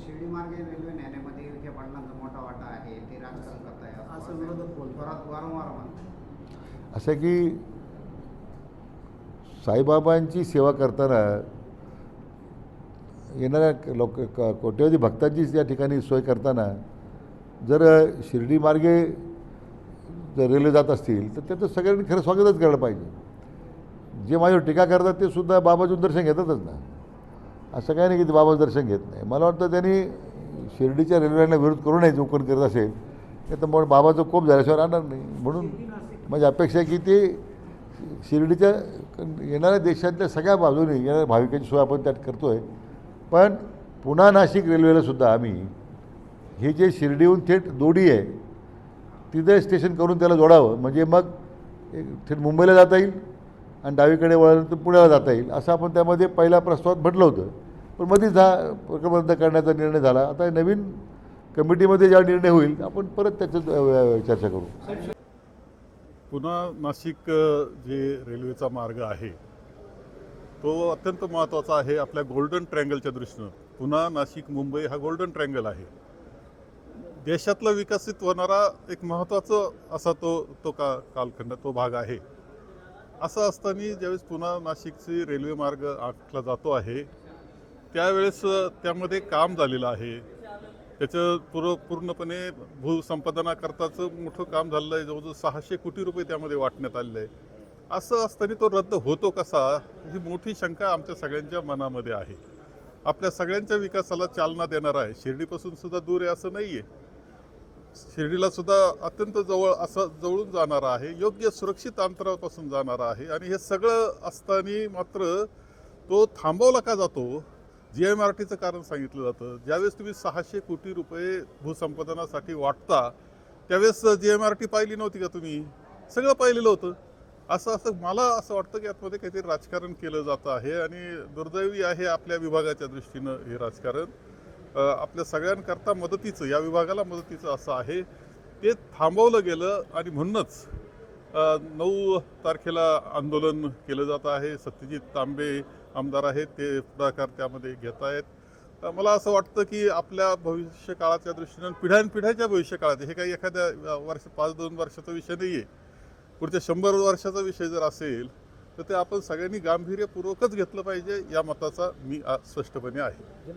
शिर्डी मार्गे रेल्वे नेण्यामध्ये विखे पाटलांचा मोठा वाटा आहे, ते राजकारण करताय असं विरोधक बोलतात वारंवार म्हणतात. असं की साईबाबांची सेवा करताना येणाऱ्या कोट्यवधी भक्तांची या ठिकाणी सोय करताना जर शिर्डी मार्गे जर रेल्वे जात असतील तर त्याचं सगळ्यांनी खरं स्वागतच केलं पाहिजे. जे माझ्यावर टीका करतात ते सुद्धा बाबाचं दर्शन घेतातच ना. असं काही नाही की ते बाबाचं दर्शन घेत नाही. मला वाटतं त्यांनी शिर्डीच्या रेल्वेला विरोध करू नये चौकन करत असेल तर मग बाबाचं कोप झाल्याशिवाय राहणार नाही. म्हणून माझी अपेक्षा आहे की ते शिर्डीच्या येणाऱ्या देशातल्या सगळ्या बाजूने येणाऱ्या भाविकांची सोय आपण त्यात करतो आहे. पण पुणा नाशिक रेल्वेलासुद्धा आम्ही हे जे शिर्डीहून थेट दोडी आहे तिथे स्टेशन करून त्याला जोडावं, म्हणजे मग थेट मुंबईला जाता येईल आणि डावीकडे वळल्यानंतर पुण्याला जाता येईल असं आपण त्यामध्ये पहिल्या प्रस्तावात म्हटलं होतं. पण मध्येच हा प्रकल्प रद्द करण्याचा निर्णय झाला. आता नवीन कमिटीमध्ये जेव्हा निर्णय होईल आपण परत त्याच्यात चर्चा करू. पुणा नाशिक जे रेल्वेचा मार्ग आहे तो अत्यंत महत्त्वाचा आहे आपल्या गोल्डन ट्रँगलच्या दृष्टीनं. पुणा नाशिक मुंबई हा गोल्डन ट्रँगल आहे. देशातला विकसित होणारा एक महत्त्वाचा असा तो कालखंड तो भाग आहे. असं असताना ज्यावेळेस पुणा नाशिकची रेल्वे मार्ग आखला जातो आहे त्यावेळेस त्यामध्ये काम झालेलं आहे. त्याचं पूर्णपणे भूसंपादनाकरताचं मोठं काम झालेलं आहे. जवळजवळ 600 कोटी रुपये त्यामध्ये वाटण्यात आलेले आहे. असं असताना तो रद्द होतो कसा ही मोठी शंका आमच्या सगळ्यांच्या मनामध्ये आहे. आपल्या सगळ्यांच्या विकासाला चालना देणारा आहे. शिर्डीपासून सुद्धा दूर आहे असं नाही आहे. शिर्डीला सुद्धा अत्यंत जवळून जाणारा आहे, योग्य सुरक्षित अंतरापासून जाणारा आहे. आणि हे सगळं असताना मात्र तो थांबवला का जातो GMRTचं कारण सांगितलं जातं. ज्यावेळेस तुम्ही 600 कोटी रुपये भूसंपादनासाठी वाटता त्यावेळेस GMRT पाहिली नव्हती का तुम्ही? सगळं पाहिलेलं होतं. असं मला असं वाटतं की यामध्ये काहीतरी राजकारण केलं जातं आहे आणि दुर्दैवी आहे आपल्या विभागाच्या दृष्टीनं हे राजकारण. आपल्या सगळ्यांकरता मदतीचं, या विभागाला मदतीचं असं आहे ते थांबवलं गेलं. आणि म्हणूनच 9 तारखेला आंदोलन केलं जात आहे. सत्यजित तांबे आमदार आहेत ते पुढाकार त्यामध्ये घेत आहेत. मला असं वाटतं की आपल्या भविष्यकाळाच्या दृष्टीनं पिढ्यानपिढ्याच्या भविष्यकाळात हे काही एखाद्या 5-2 वर्षाचा विषय नाही आहे. पुढच्या 100 वर्षाचा विषय जर असेल तर ते आपण सगळ्यांनी गांभीर्यपूर्वकच घेतलं पाहिजे या मताचा मी स्पष्टपणे आहे.